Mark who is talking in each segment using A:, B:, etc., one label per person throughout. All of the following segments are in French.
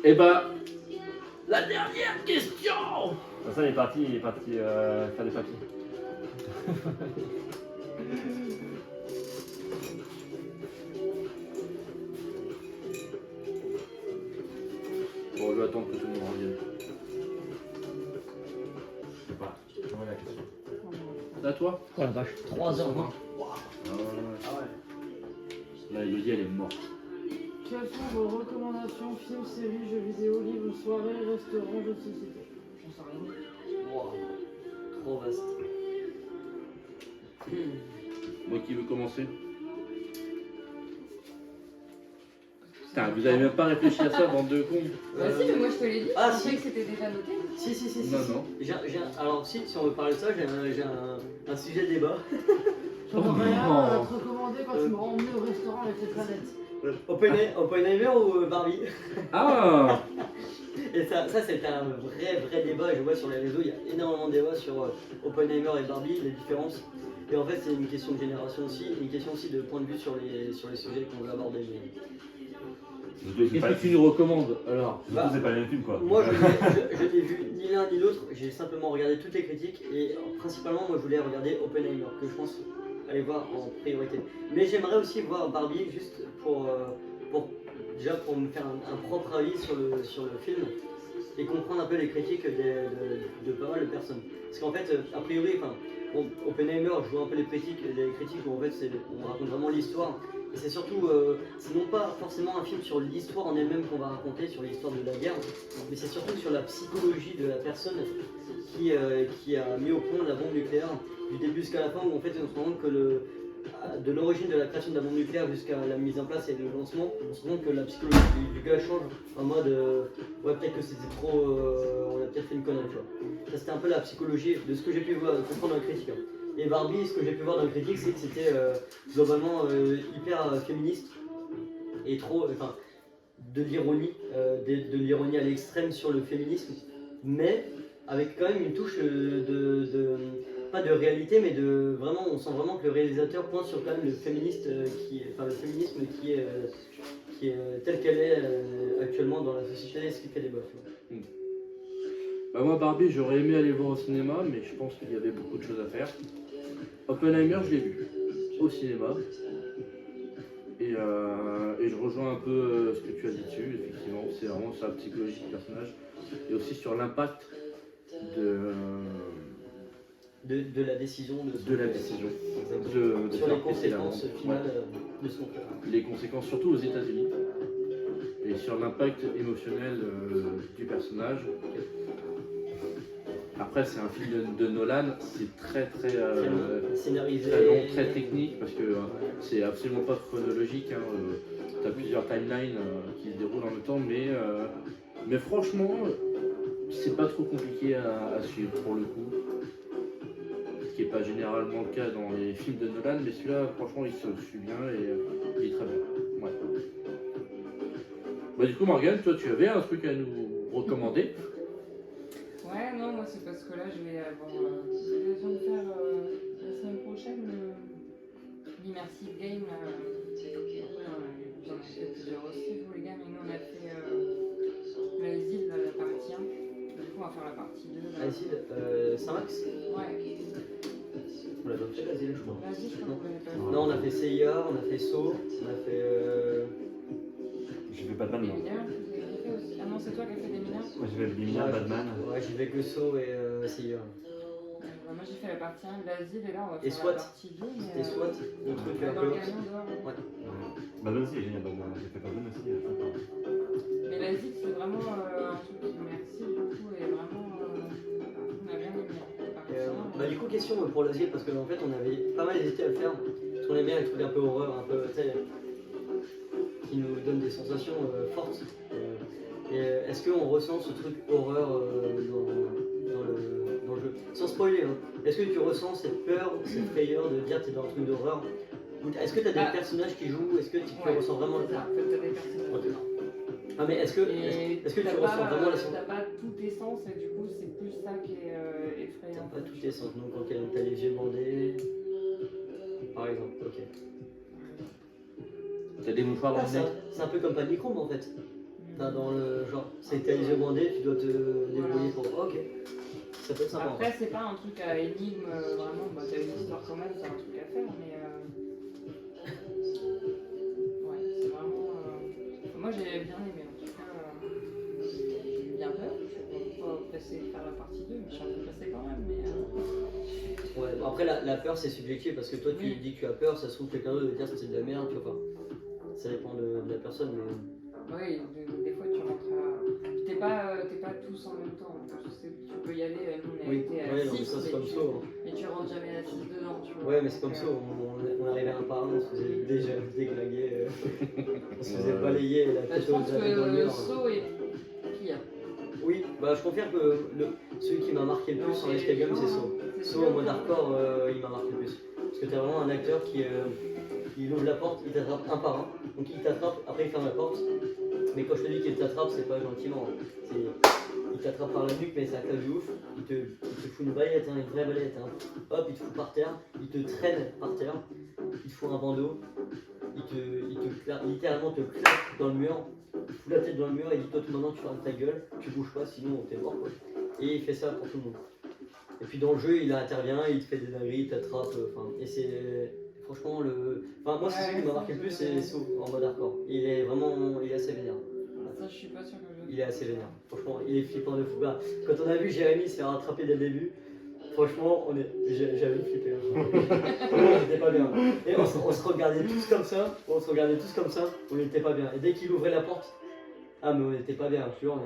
A: Et bah, la dernière question.
B: Ça, il est parti faire des papiers.
A: Bon, je vais attendre que tout le monde revienne.
B: Je sais pas. Ouais, la question.
A: À toi.
C: Oh la vache, 3h20.
A: Ah ouais. Là, Elodie, elle est morte.
D: Quelles sont vos recommandations, films, séries, jeux vidéo, livres, soirées, restaurants, jeux de société? J'en sais rien.
C: Wow. Trop vaste.
A: Moi qui veux commencer. Putain, vous avez même pas réfléchi à ça, bande de cons.
E: Bah si, mais moi je te l'ai dit,
C: Ah,
E: je pensais
C: si.
E: que c'était déjà noté.
C: Si.
A: Non, non.
C: Alors si on veut parler de ça, j'ai un sujet de débat.
D: J'en ai rien
A: non.
D: à te recommander quand tu m'auras emmené au restaurant avec les planètes.
C: Oppenheimer ou Barbie?
A: Ah.
C: Et ça c'était un vrai débat, et je vois sur les réseaux, il y a énormément de débats sur Oppenheimer et Barbie, les différences. Et en fait c'est une question de génération aussi, et une question aussi de point de vue sur les sujets qu'on veut aborder.
A: Qu'est-ce que tu nous recommandes alors?
B: Du coup, c'est pas le même film quoi.
C: Moi je n'ai vu ni l'un ni l'autre, j'ai simplement regardé toutes les critiques, et principalement moi je voulais regarder Oppenheimer, que je pense aller voir en priorité. Mais j'aimerais aussi voir Barbie, juste pour me faire un propre avis sur le film et comprendre un peu les critiques de pas mal de personnes. Parce qu'en fait, a priori, bon, Oppenheimer, je vois un peu les critiques où en fait on raconte vraiment l'histoire. Et c'est surtout, c'est non pas forcément un film sur l'histoire en elle-même qu'on va raconter, sur l'histoire de la guerre, mais c'est surtout sur la psychologie de la personne qui a mis au point la bombe nucléaire, du début jusqu'à la fin, où en fait on se rend compte que de l'origine de la création de la bombe nucléaire jusqu'à la mise en place et le lancement, on se rend compte que la psychologie du gars change en mode ouais, peut-être que c'était trop, on a peut-être fait une connerie, tu vois. Ça c'était un peu la psychologie de ce que j'ai pu comprendre dans la critique. Hein. Et Barbie, ce que j'ai pu voir dans la critique, c'est que c'était globalement hyper féministe et trop, de l'ironie, de l'ironie à l'extrême sur le féminisme, mais avec quand même une touche pas de réalité, mais vraiment, on sent vraiment que le réalisateur pointe sur quand même le féminisme qui est tel qu'elle est actuellement dans la société, ce qui fait débat.
A: Bah moi Barbie, j'aurais aimé aller voir au cinéma, mais je pense qu'il y avait beaucoup de choses à faire. Oppenheimer, je l'ai vu au cinéma. Et je rejoins un peu ce que tu as dit dessus, effectivement, c'est vraiment sur la psychologie du personnage et aussi sur l'impact
C: de la décision
A: de la décision de
C: sur
A: faire
C: les
A: péter la bombe.
C: conséquences finales de son cœur.
A: Les conséquences surtout aux États-Unis et sur l'impact émotionnel du personnage. Après c'est un film de Nolan, c'est très
C: scénarisé,
A: très long, très technique parce que c'est absolument pas chronologique. Tu as plusieurs timelines qui se déroulent en même temps, mais franchement c'est pas trop compliqué à suivre pour le coup. Ce qui n'est pas généralement le cas dans les films de Nolan, mais celui-là, franchement, il se suit bien et il est très bien. Ouais. Bah, du coup, Morgane, toi, tu avais un truc à nous recommander?
E: Ouais, non, moi c'est parce que là je vais avoir l'occasion de faire la semaine prochaine l'immersive game. J'en ai fait plusieurs aussi, vous les gars, mais nous on a fait l'asile, la partie 1. Du coup, on va faire la partie 2.
C: Asile, Saint-Max.
E: Ouais.
C: On l'a fait l'asile, je crois.
E: L'asile, je crois qu'on l'avait pas fait.
C: Non, on a fait CIA, on a fait Saw, on a fait.
B: J'ai fait Batman
E: Des
B: moi.
E: mineurs, vous avez fait aussi. Ah non, c'est toi qui as fait des mineurs?
B: Moi j'ai fait des mineurs, Batman.
C: Ouais, j'ai fait que Saw et CIA.
E: Moi j'ai fait la partie 1 de l'asile et là on va
C: Et
E: faire
C: SWAT.
E: la partie 2.
C: C'était SWAT, le truc un
E: dans
C: peu.
E: le camion dehors.
C: Ouais.
B: Batman aussi est génial, Batman. J'ai fait Batman aussi.
E: Mais l'asile c'est vraiment un truc immersif du coup et vraiment on a bien aimé.
C: Du coup, question pour l'asile, parce qu'en fait on avait pas mal hésité à le faire. Parce qu'on aime bien les trucs un peu horreur, un peu, tu sais, qui nous donnent des sensations fortes. Et est-ce qu'on ressent ce truc horreur dans le jeu? Sans spoiler, hein. Est-ce que tu ressens cette peur, cette frayeur de dire que tu es dans un truc d'horreur? Est-ce que tu as des personnages qui jouent? Est-ce que tu ressens vraiment le
E: ça? En fait, t'as des personnages.
C: Ah, mais est-ce que tu ressens vraiment la sensation?
E: T'as pas tous tes sens et du coup c'est plus ça qui est effrayant.
C: T'as pas tous tes sens, donc quand t'as les yeux bandés, par exemple, ok.
A: T'as des mouchoirs dans le nez?
C: C'est un peu comme Panic Room en fait. Enfin, dans le genre, c'est t'as les yeux bandés, tu dois te débrouiller pour. Ok, ça peut être sympa.
E: Après, c'est pas un truc à énigme, vraiment, bah, t'as une histoire quand même, t'as un truc à faire, mais. Ouais, c'est vraiment. Moi j'ai bien aimé en tout cas. J'ai eu bien peur, je suis pas pressée de faire la partie 2, mais je suis un peu pressée quand même. Mais,
C: Ouais, bon, après la peur c'est subjectif parce que toi tu
E: Oui.
C: dis que tu as peur, ça se trouve quelqu'un d'autre va dire que c'est de la merde, tu vois pas. Ça dépend de la personne, mais.
E: oui, des fois tu rentres à. T'es pas tous en même temps. Tu peux y aller, nous on a
C: Oui,
E: été à
C: ouais, non, mais
E: 6,
C: ça c'est comme ça.
E: mais tu rentres jamais à 6 dedans, tu vois.
C: Ouais, mais c'est comme
E: Donc,
C: ça, on arrivait un par un, on se faisait déjà déglinguer, on se faisait balayer la
E: Bah,
C: tête
E: je pense
C: dans le
E: que le
C: mur.
E: saut est pire.
C: Oui, bah je confirme que celui qui m'a marqué le plus en escape game c'est Saw. Saw en mode hardcore, il m'a marqué le plus. Parce que t'as vraiment un acteur qui il ouvre la porte, il t'attrape un par un. Donc il t'attrape, après il ferme la porte. Mais quand je te dis qu'il t'attrape, c'est pas gentiment. Il t'attrape par la nuque, mais c'est un cas de ouf. Il te fout une balayette, hein, une vraie balayette. Hein. Hop, il te fout par terre, il te traîne par terre, il te fout un bandeau, littéralement te claque dans le mur, il fout la tête dans le mur et dit toi tout maintenant tu fermes ta gueule, tu bouges pas sinon t'es mort quoi. Et il fait ça pour tout le monde. Et puis dans le jeu il intervient, il te fait des dingueries, il t'attrape, et c'est franchement Enfin moi c'est celui qui m'a marqué le plus, c'est Saw en mode hardcore. Il est assez vénère.
E: Ça, je suis pas sûre que je.
C: Il est assez vénère. Franchement, il est flippant de fou. Bah, quand on a vu Jérémy se faire attraper dès le début, franchement, j'avais flippé. Franchement, j'étais pas bien. Et on se regardait tous comme ça, on n'était pas bien. Et dès qu'il ouvrait la porte, ah mais on n'était pas bien, tu vois,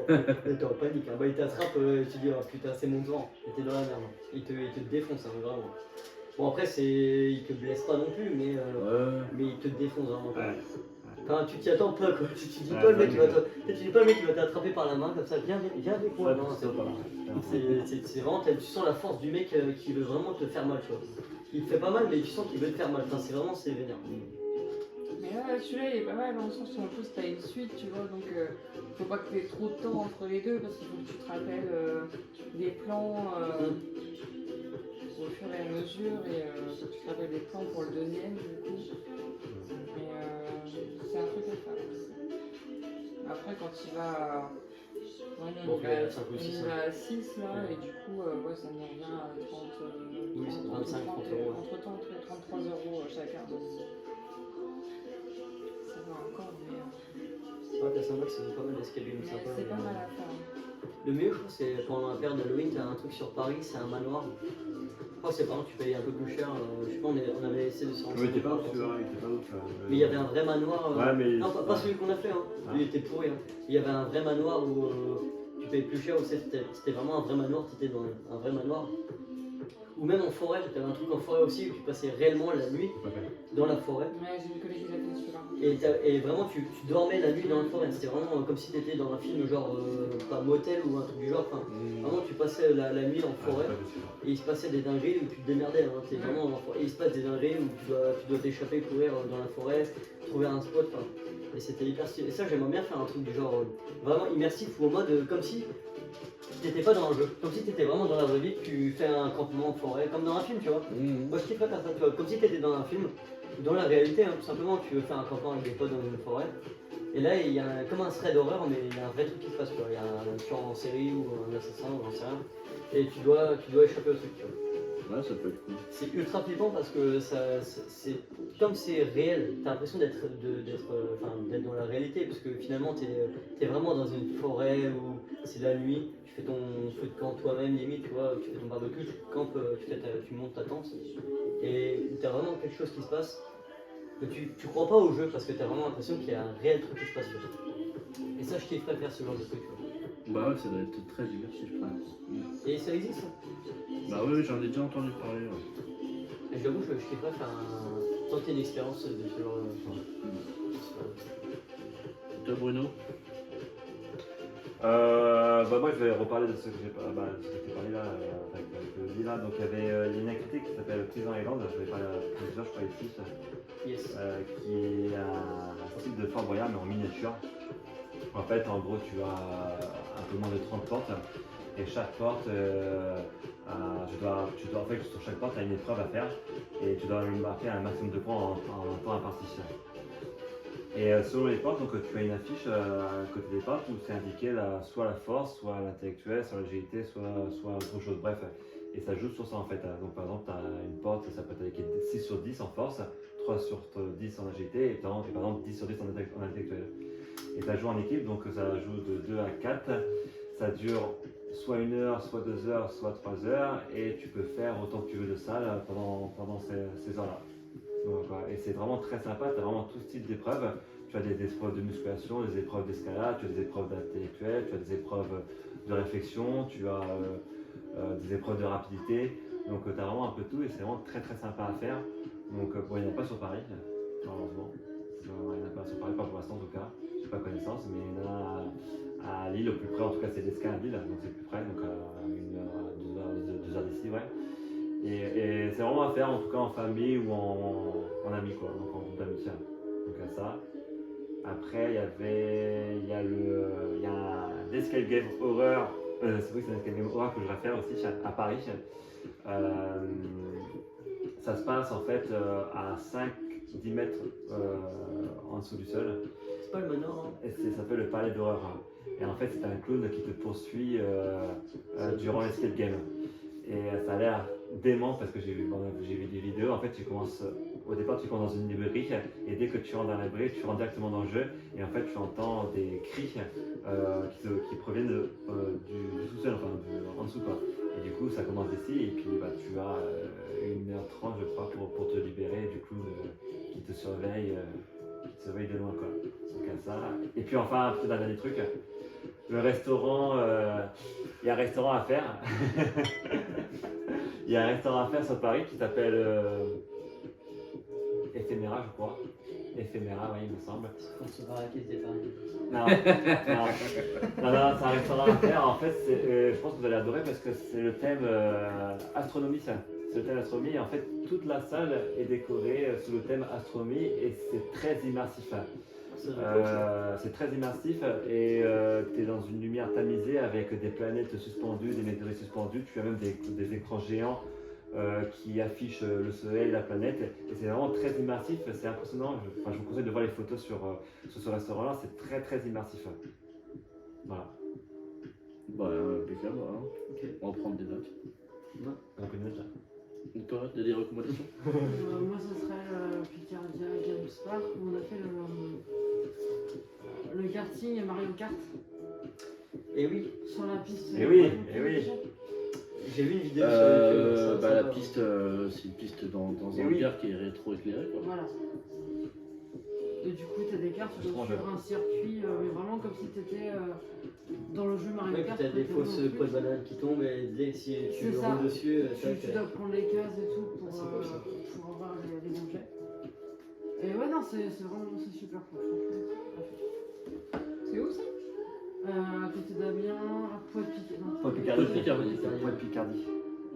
C: on était en panique. Hein. Bah, il t'attrape, tu dis, oh putain, c'est mon tour. T'es dans la merde. Il te défonce, hein, vraiment. Bon, après, il te blesse pas non plus, mais il te défonce vraiment.
B: Ouais.
C: Enfin, tu t'y attends pas quoi, tu dis pas le mec qui va t'attraper par la main comme ça, viens avec moi.
B: Ouais,
C: Non,
B: c'est pas
C: c'est vraiment, tu sens la force du mec qui veut vraiment te faire mal, tu vois. Il te fait pas mal, mais tu sens qu'il veut te faire mal. Enfin, c'est vénère.
E: Mais là, celui-là il est pas mal dans le sens où en plus t'as une suite, tu vois, donc faut pas que t'aies trop de temps entre les deux parce qu'il faut que tu te rappelles des plans au fur et à mesure et faut que tu te rappelles des plans pour le deuxième du coup. Mais c'est un truc à faire. Après quand il va. Ouais, non,
C: Bon,
E: il va
C: c'est un peu
E: il
C: 6,
E: va à 6 là et du coup ouais, ça me revient à 30.
C: Oui, c'est 25, 30 euros.
E: Entre 30 et 33 euros chacun. Ça va encore, mais.
C: Ouais, t'as sympa que c'est pas mal d'escape game
E: Mais
C: sympa.
E: c'est pas mal à faire.
C: Le mieux, je crois, c'est pendant la période d'Halloween, t'as un truc sur Paris, c'est un manoir. Je crois que c'est par exemple, tu payes un peu plus cher. Je sais pas, on avait essayé de se
B: Mais t'es pas ouf, tu vois, il était pas ouf.
C: Mais il y avait un vrai manoir.
B: Ouais, mais.
C: Non, pas celui qu'on a fait, hein.
B: Ah.
C: Il était pourri. Hein. Il y avait un vrai manoir où tu payais plus cher, où c'était vraiment un vrai manoir, tu étais dans un vrai manoir. Ou même en forêt, tu avais un truc en forêt aussi où tu passais réellement la nuit dans la forêt.
E: Ouais, j'ai une collègue qui a fait celui-là.
C: Et vraiment, tu dormais la nuit dans la forêt. C'était vraiment comme si tu étais dans un film, genre, pas motel ou un truc du genre. Enfin, vraiment, tu passais la nuit en forêt et il se passait des dingueries où tu te démerdais. Hein. T'es vraiment en forêt. Et il se passe des dingueries où tu dois t'échapper, courir dans la forêt, trouver un spot. Enfin, et c'était hyper stylé. Et ça, j'aimerais bien faire un truc du genre vraiment immersif ou en mode comme si t'étais pas dans un jeu, comme si t'étais vraiment dans la vraie vie, tu fais un campement en forêt, comme dans un film, tu vois. Moi je kifferais faire ça, tu vois, comme si t'étais dans un film, dans la réalité, hein, tout simplement, tu veux faire un campement avec des potes dans une forêt. Et là, il y a comme un thread d'horreur, mais il y a un vrai truc qui se passe, tu vois. Il y a un tueur en série ou un assassin, ou j'en sais rien. Et tu dois échapper au truc, tu vois.
A: Ouais, ça peut être cool.
C: C'est ultra flippant parce que comme c'est réel, t'as l'impression d'être dans la réalité parce que finalement t'es vraiment dans une forêt où c'est la nuit, tu fais ton feu de camp toi-même limite, tu vois, tu fais ton barbecue, tu campes, tu montes ta tente et t'as vraiment quelque chose qui se passe. Que tu crois pas au jeu parce que t'as vraiment l'impression qu'il y a un réel truc qui se passe. Et ça je kifferais faire ce genre de truc. Tu vois.
A: Bah ouais, ça doit être très immersif, je pense.
C: Et ça existe.
A: Bah oui, j'en ai déjà entendu parler. Ouais.
C: Et j'avoue, je kifferais tenter une expérience de ce genre.
A: Toi, Bruno?
B: Bah moi je vais reparler de ce que j'ai parlé là avec le lit là. Donc il y avait une activité qui s'appelle Prison Island, je vais parler à plusieurs, je crois ici,
C: Yes.
B: qui est un style de Fort Boyard mais en miniature. En fait en gros tu as un peu moins de 30 portes et chaque porte, en fait sur chaque porte tu as une épreuve à faire et tu dois marquer un maximum de points en temps imparti. Et selon les portes, donc tu as une affiche à côté des portes où c'est indiqué soit la force, soit l'intellectuel, soit l'agilité, soit autre chose. Bref, et ça joue sur ça en fait. Donc par exemple, tu as une porte, ça peut être avec 6 sur 10 en force, 3 sur 10 en agilité, et par exemple 10 sur 10 en intellectuel. Et ça joue en équipe, donc ça joue de 2 à 4. Ça dure soit 1 heure, soit 2 heures, soit 3 heures, et tu peux faire autant que tu veux de salle pendant ces heures-là. Donc, voilà. Et c'est vraiment très sympa, tu as vraiment tout style d'épreuves. Tu as des épreuves de musculation, des épreuves d'escalade, tu as des épreuves d'intellectuel, tu as des épreuves de réflexion, tu as des épreuves de rapidité. Donc tu as vraiment un peu tout et c'est vraiment très très sympa à faire. Donc bon, il n'y en a pas sur Paris, malheureusement. Il n'y en a pas sur Paris, pas pour l'instant en tout cas. Je n'ai pas connaissance, mais il y en a à Lille, au plus près, en tout cas c'est l'Escale à Lille, donc c'est plus près, donc à 1 heure, 2 heures d'ici, ouais. Et c'est vraiment à faire en tout cas en famille ou en amis quoi, donc en groupe d'amis. Donc à ça. Après il y a un escape game horror, c'est vrai que c'est un escape game horror que je vais faire aussi à Paris. Ça se passe en fait à 5-10 mètres en dessous du sol.
C: C'est pas le manoir, hein.
B: Et ça s'appelle le palais d'horreur. Et en fait, c'est un clown qui te poursuit durant l'escape game. Et ça a l'air dément parce que j'ai vu des vidéos. En fait, au départ, tu commences dans une librairie et dès que tu rentres dans la librairie, tu rentres directement dans le jeu. Et en fait, tu entends des cris qui proviennent du sous-sol, enfin en dessous quoi. Et du coup, ça commence ici et puis bah, tu as 1h30, je crois, pour te libérer du clown qui te surveille de loin quoi. Donc à ça. Et puis enfin, un dernier truc, le restaurant, il y a un restaurant à faire. Il y a un restaurant à faire sur Paris qui s'appelle Ephéméra, je crois. Ephéméra, oui, il me semble.
C: On se verra qui était Paris.
B: Non, non, c'est un restaurant à faire. En fait, je pense que vous allez adorer parce que c'est le thème astronomie, ça. C'est le thème astronomie et en fait, toute la salle est décorée sous le thème astronomie et c'est très immersif. C'est très immersif et tu es dans une lumière tamisée avec des planètes suspendues, des météorites suspendues. Tu as même des écrans géants qui affichent le soleil, la planète. Et c'est vraiment très immersif, c'est impressionnant. Je vous conseille de voir les photos sur ce restaurant-là, c'est très très immersif. Voilà.
A: Bah, impeccable, hein.
C: Ok.
A: On va prendre des notes.
B: Donc une note là.
A: Donc toi, t'as des recommandations?
D: Moi, ce serait Picardia Games Park où on a fait le karting Mario Kart
C: Et oui,
D: sur la piste.
B: Eh oui, eh oui.
C: j'ai vu une vidéo sur YouTube. ça-
A: Bah,
C: ça
A: la
C: va.
A: piste, c'est une piste dans
C: Eh
A: un
C: oui.
A: hangar qui est rétro-éclairé, quoi.
D: Voilà. Et du coup, t'as des cartes
B: C'est
D: sur
B: étrange.
D: un circuit, mais vraiment comme si t'étais dans le jeu Mario
C: Ouais, puis
D: Kart.
C: t'as des
D: t'es
C: fausses
D: dans le
C: pots de
D: truc.
C: banane qui tombent et dès que si tu
D: C'est ça.
C: roules dessus,
D: Tu dois prendre les cases et tout
C: Ah, c'est cool, ça.
D: pour avoir les objets. Et ouais, non, c'est vraiment c'est super cool, franchement.
E: C'est où ça?
D: À côté d'Amiens, à Poix-de-Picardie.
B: Poix-de-Picardie.
A: Poix-de-Picardie.
B: Poix-de-Picardie.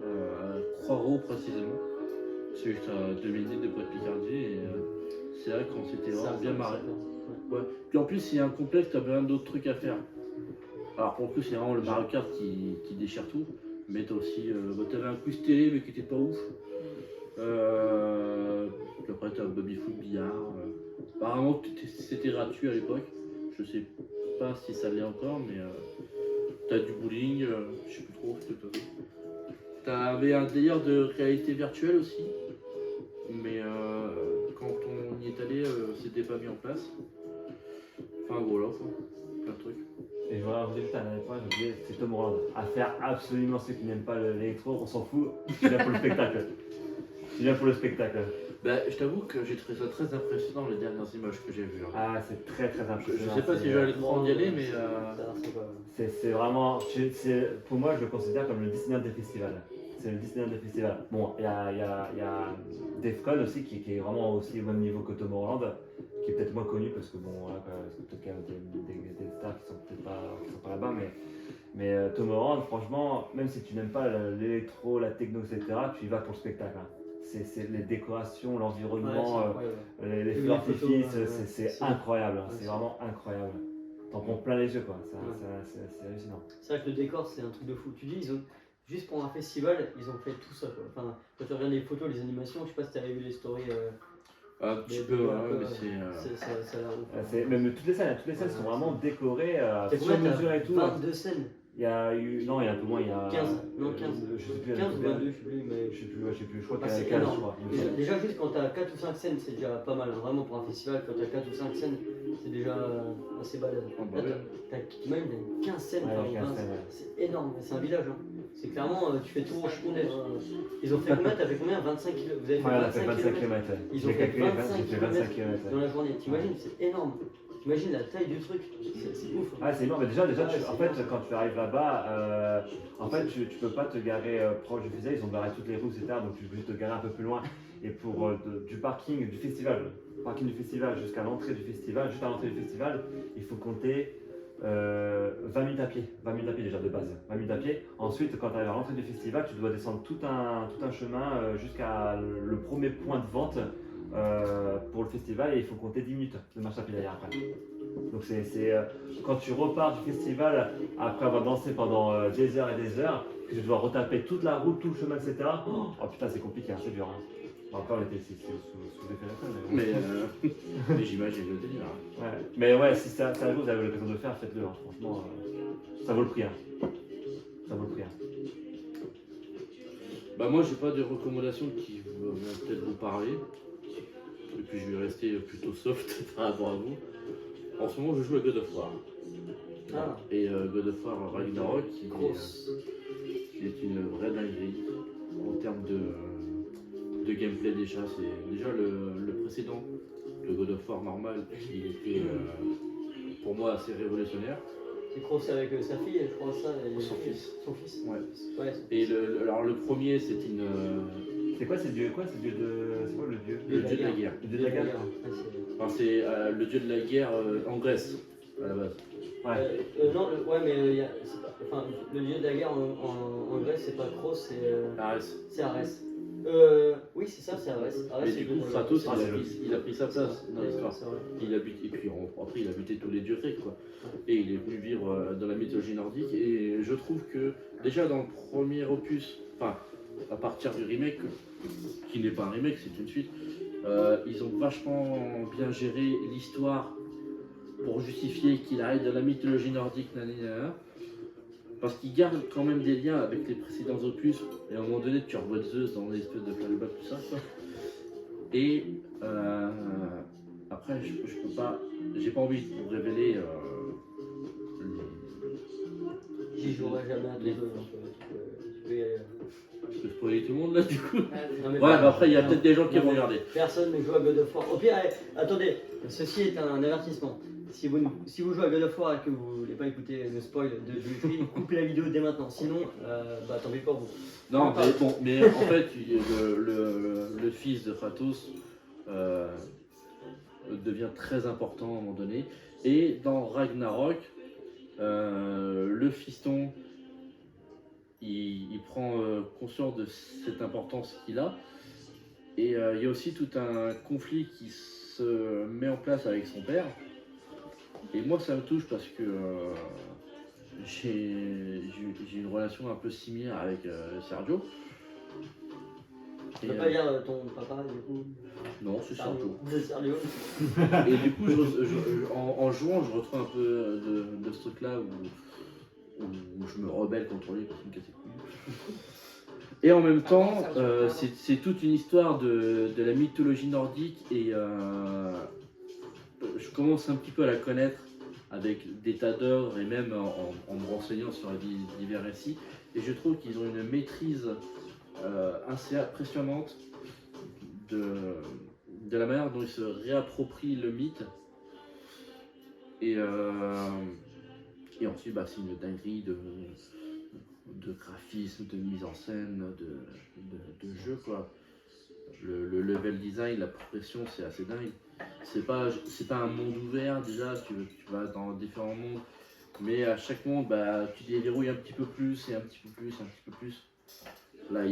A: À Croix-Rouge précisément. C'est juste à 2 minutes de Poix-de-Picardie et c'est vrai qu'on s'était vraiment bien marré. Ouais. Puis en plus, il y a un complexe, t'as plein d'autres trucs à faire. Alors pour le coup, c'est vraiment le Mario Kart qui déchire tout. Mais t'as aussi, t'avais un quiz télé mais qui était pas ouf. Puis après t'as Baby Foot Billard. Apparemment c'était gratuit à l'époque. Je sais pas si ça l'est encore, mais t'as du bowling, je sais plus trop ce que t'avais. T'avais un délire de réalité virtuelle aussi. Mais quand on y est allé, c'était pas mis en place. Enfin voilà quoi, plein de trucs.
B: Et je voudrais rajouter juste un dernier point, j'ai oublié, c'est Tom Holland. À faire absolument ceux qui n'aiment pas l'électro, on s'en fout. Je suis là pour le spectacle. Je suis là pour le spectacle.
A: Bah, je t'avoue que j'ai trouvé ça très impressionnant les dernières images que j'ai vues. Hein.
B: Ah, c'est très très
A: Je
B: impressionnant.
A: sais pas si j'allais trop y aller, mais
B: C'est vraiment. Pour moi, je le considère comme le Disneyland des festivals. C'est le Disneyland des festivals. Bon, il y a Defcon aussi qui est vraiment aussi au même niveau que Tom Holland, qui est peut-être moins connu parce que bon, voilà, parce que peut-être qu'il y a des stars qui sont peut-être pas là-bas, mais Tom Holland, franchement, même si tu n'aimes pas l'électro, la techno, etc., tu y vas pour le spectacle. Hein. C'est les décorations, l'environnement, les feux d'artifice, c'est incroyable. Hein. C'est vraiment incroyable. T'en prends plein les yeux, quoi. C'est hallucinant.
C: C'est vrai que le décor, c'est un truc de fou. Tu dis, juste pour un festival, ils ont fait tout ça, quoi. Enfin, quand tu regardes les photos, les animations, je sais pas si t'avais vu les stories
A: Un petit
C: Mais
A: peu,
C: bon,
A: ouais, mais c'est.
C: ça a l'air ouf.
B: Même toutes les scènes sont vraiment décorées
C: T'as
B: sur
C: combien,
B: mesure et tout.
C: 22 scènes.
B: Il y a eu. Non, il y a un peu moins, il y a.
C: 15. Non, 15.
B: Je sais plus,
C: 15 ou 22, je sais plus, mais.
B: Je sais plus, je crois
C: Ah,
B: qu'il y
C: c'est
B: a 15,
C: énorme.
B: je crois.
C: Déjà, juste quand t'as 4 ou 5 scènes, c'est déjà pas mal. Hein. Vraiment pour un festival, quand t'as 4 ou 5 scènes, c'est déjà assez balèze.
A: Ah, bah
C: Là,
A: ouais.
C: même il y a 15 scènes,
B: Ouais,
C: par
B: 15
C: exemple,
B: scènes, ouais.
C: c'est énorme. C'est un village. Hein. C'est clairement, tu fais tout au Chipoundé. Ils ont fait combien? T'as fait combien? 25 km. Vous avez fait
B: Ouais, on a fait
C: 25
B: 25
C: km
B: km.
C: Ils ont
B: J'ai
C: fait
B: calculé
C: 25
B: j'ai fait 25 km.
C: dans la journée. T'imagines, c'est énorme. T'imagines la taille du truc. C'est ouf.
B: Ah, c'est énorme, mais déjà
C: Ouais,
B: en
C: c'est
B: fait,
C: énorme.
B: quand tu arrives là-bas, en fait, tu peux pas te garer proche du festival, ils ont barré toutes les rues, etc. Donc tu peux te garer un peu plus loin. Et pour du parking du festival jusqu'à l'entrée du festival, juste à l'entrée du festival, il faut compter 20 minutes à pied. 20 minutes à pied déjà de base. 20 minutes à pied. Ensuite, quand tu arrives à l'entrée du festival, tu dois descendre tout un chemin jusqu'à le premier point de vente pour le festival et il faut compter 10 minutes de marche à pied derrière après. Donc quand tu repars du festival après avoir dansé pendant des heures et des heures, que tu dois retaper toute la route, tout le chemin, etc. Oh putain, c'est compliqué, hein, c'est dur. Hein. Bon, après, on était sous l'effet de la fin,
A: Mais j'imagine le délire. Hein.
B: ouais. Mais ouais, si ça un jour vous avez l'occasion de le faire, faites-le. Hein. Franchement, ça vaut le prix. Hein. Ça vaut le prix. Hein.
A: Bah, moi, j'ai pas de recommandations qui vont peut-être vous parler. Et puis, je vais rester plutôt soft par rapport à vous. En ce moment, je joue à God of War.
C: Ah.
A: Et God of War Ragnarok, qui
C: Grosse.
A: est une vraie dinguerie en termes de gameplay déjà. C'est déjà le précédent, le God of War normal, qui était pour moi assez révolutionnaire.
C: C'est Cross avec sa fille, je crois ça. Et
A: Son fils.
C: Son fils.
A: Ouais.
C: Ouais.
A: Et alors le premier, c'est une
B: C'est quoi, c'est Dieu quoi? C'est Dieu de. C'est quoi le Dieu?
A: le dieu de la guerre.
B: Le Dieu de la guerre.
C: Ouais, c'est-
A: Enfin, c'est le dieu de la guerre en Grèce à la base.
B: Ouais.
C: non, ouais, mais c'est pas, enfin, le dieu de la guerre en Grèce, c'est pas Cross,
A: Arès.
C: c'est Arès. Oui, c'est ça, c'est Arès. Arès,
A: Mais
C: c'est
A: du
C: le
A: coup,
C: dieu de la
A: Kratos,
C: guerre.
A: il a pris sa place dans
C: Ouais,
A: l'histoire.
C: c'est vrai.
A: Il a buté, et puis après, il a buté tous les dieux grecs, quoi. Et il est venu vivre dans la mythologie nordique. Et je trouve que déjà dans le premier opus, enfin, à partir du remake, qui n'est pas un remake, c'est une suite, ils ont vachement bien géré l'histoire pour justifier qu'il arrive de la mythologie nordique, nanana, parce qu'il garde quand même des liens avec les précédents opus. Et à un moment donné, tu revois Zeus dans l'espèce de flashback, tout ça, quoi. Et après, je peux pas, j'ai pas envie de vous révéler
C: J'y jouerai jamais à tous
A: Les-
C: deux, donc tu peux y aller.
A: je peux spoiler tout le monde là du coup.
C: Non, mais
A: Ouais,
C: voilà.
A: mais après, il y a peut-être des gens qui
C: Non,
A: vont
C: mais
A: regarder.
C: Personne ne joue à God of War. Au pire, allez, attendez, ceci est un avertissement. Si vous jouez à God of War et que vous voulez pas écouter le spoil de Dimitri, coupez la vidéo dès maintenant. Sinon, bah tant pis pour vous.
A: Non, mais bon, mais en fait, le fils de Kratos devient très important à un moment donné. Et dans Ragnarok, le fiston, il prend conscience de cette importance qu'il a. Et il y a aussi tout un conflit qui se met en place avec son père. Et moi, ça me touche parce que j'ai une relation un peu similaire avec Sergio.
C: Tu peux pas dire ton papa du coup.
A: Non, c'est Sergio.
C: De Sergio.
A: Et du coup, en jouant, je retrouve un peu de ce truc-là où je me rebelle contre lui parce qu'il me casse les couilles. Et en même temps, c'est toute une histoire de la mythologie nordique et je commence un petit peu à la connaître avec des tas d'œuvres et même en me renseignant sur divers récits. Et je trouve qu'ils ont une maîtrise assez impressionnante de la manière dont ils se réapproprient le mythe. Et ensuite, bah, c'est une dinguerie de graphisme, de mise en scène, de jeu, quoi. Le level design, la progression, c'est assez dingue. C'est pas un monde ouvert déjà, tu vas dans différents mondes, mais à chaque monde, bah, tu déverrouilles un petit peu plus, et un petit peu plus, un petit peu plus. Là,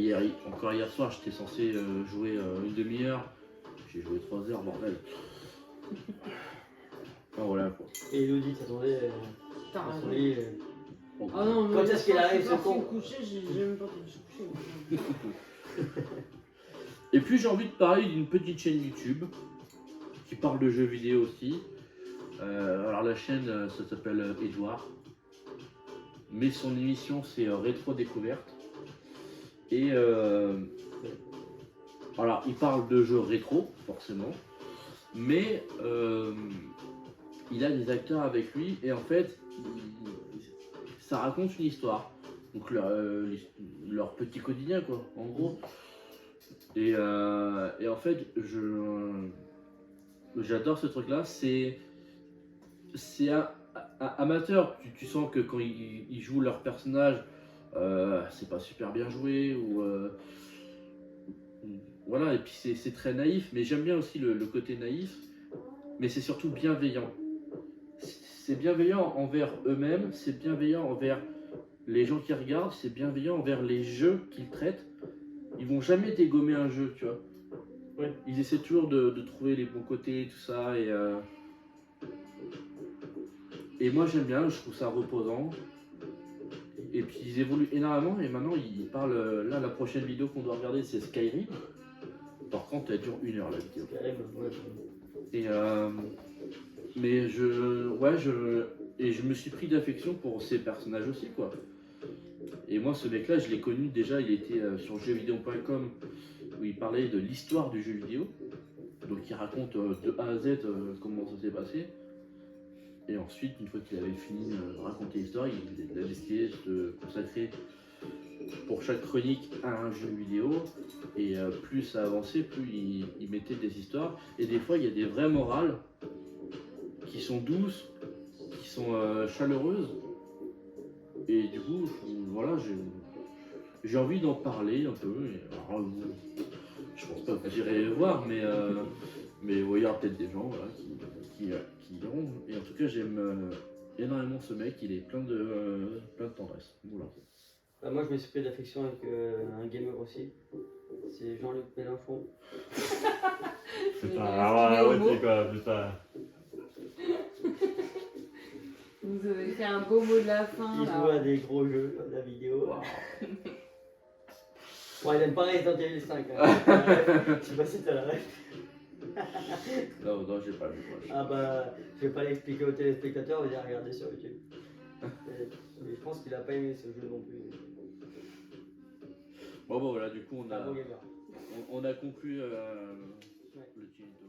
A: encore hier soir, j'étais censé jouer une demi-heure, j'ai joué 3 heures, bordel. Enfin, voilà, quoi.
C: Et Elodie, t'attendais
D: T'as
C: dans son
D: raison.
C: lit.
A: Bon,
D: Ah non, mais
C: Quand est-ce qu'il arrive,
D: je
C: ce
D: suis
C: con
D: parti me coucher, j'ai même pas pu me coucher.
A: Et puis j'ai envie de parler d'une petite chaîne YouTube qui parle de jeux vidéo aussi. Alors la chaîne, ça s'appelle Edouard. Mais son émission, c'est Rétro Découverte. Et alors, il parle de jeux rétro, forcément. Mais il a des acteurs avec lui. Et en fait, ça raconte une histoire. Donc leur petit quotidien, quoi, en gros. Et en fait, j'adore ce truc-là. C'est amateur. Tu sens que quand ils jouent leur personnage, c'est pas super bien joué. Voilà, et puis c'est très naïf. Mais j'aime bien aussi le côté naïf. Mais c'est surtout bienveillant. C'est bienveillant envers eux-mêmes. C'est bienveillant envers les gens qui regardent, c'est bienveillant envers les jeux qu'ils traitent. Ils vont jamais dégommer un jeu, tu vois.
C: Ouais.
A: Ils essaient toujours de trouver les bons côtés, tout ça. Et moi j'aime bien, je trouve ça reposant. Et puis ils évoluent énormément. Et maintenant ils parlent. Là, la prochaine vidéo qu'on doit regarder, c'est Skyrim. Par contre, elle dure 1 heure la vidéo. Et mais je me suis pris d'affection pour ces personnages aussi, quoi. Et moi, ce mec-là, je l'ai connu déjà, il était sur jeuxvideo.com où il parlait de l'histoire du jeu vidéo. Donc il raconte de A à Z comment ça s'est passé. Et ensuite, une fois qu'il avait fini de raconter l'histoire, il a décidé de consacrer pour chaque chronique à un jeu vidéo. Et plus ça avançait, plus il mettait des histoires. Et des fois, il y a des vraies morales qui sont douces, qui sont chaleureuses. Et du coup, voilà, j'ai envie d'en parler un peu. Et, alors, je pense pas que j'irai voir, mais il y aura peut-être des gens voilà, qui iront. Et en tout cas, j'aime énormément ce mec, il est plein de tendresse. Voilà.
C: Bah, moi, je me suis pris d'affection avec un gamer aussi. C'est Jean-Luc Mélenchon.
B: Putain, ah ouais, c'est quoi, putain.
E: Vous avez fait un beau mot de la fin
C: Il
E: là.
C: joue à des gros jeux comme la vidéo. Bon, il aime pas Resident Evil 5. Je sais pas si t'as la ref.
A: Non, j'ai pas vu.
C: Ah bah, je vais pas l'expliquer aux téléspectateurs, on va dire regarder sur YouTube. Mais je pense qu'il a pas aimé ce jeu non plus.
A: Bon, voilà, du coup,
C: Un bon gamer.
A: on a conclu le tuto.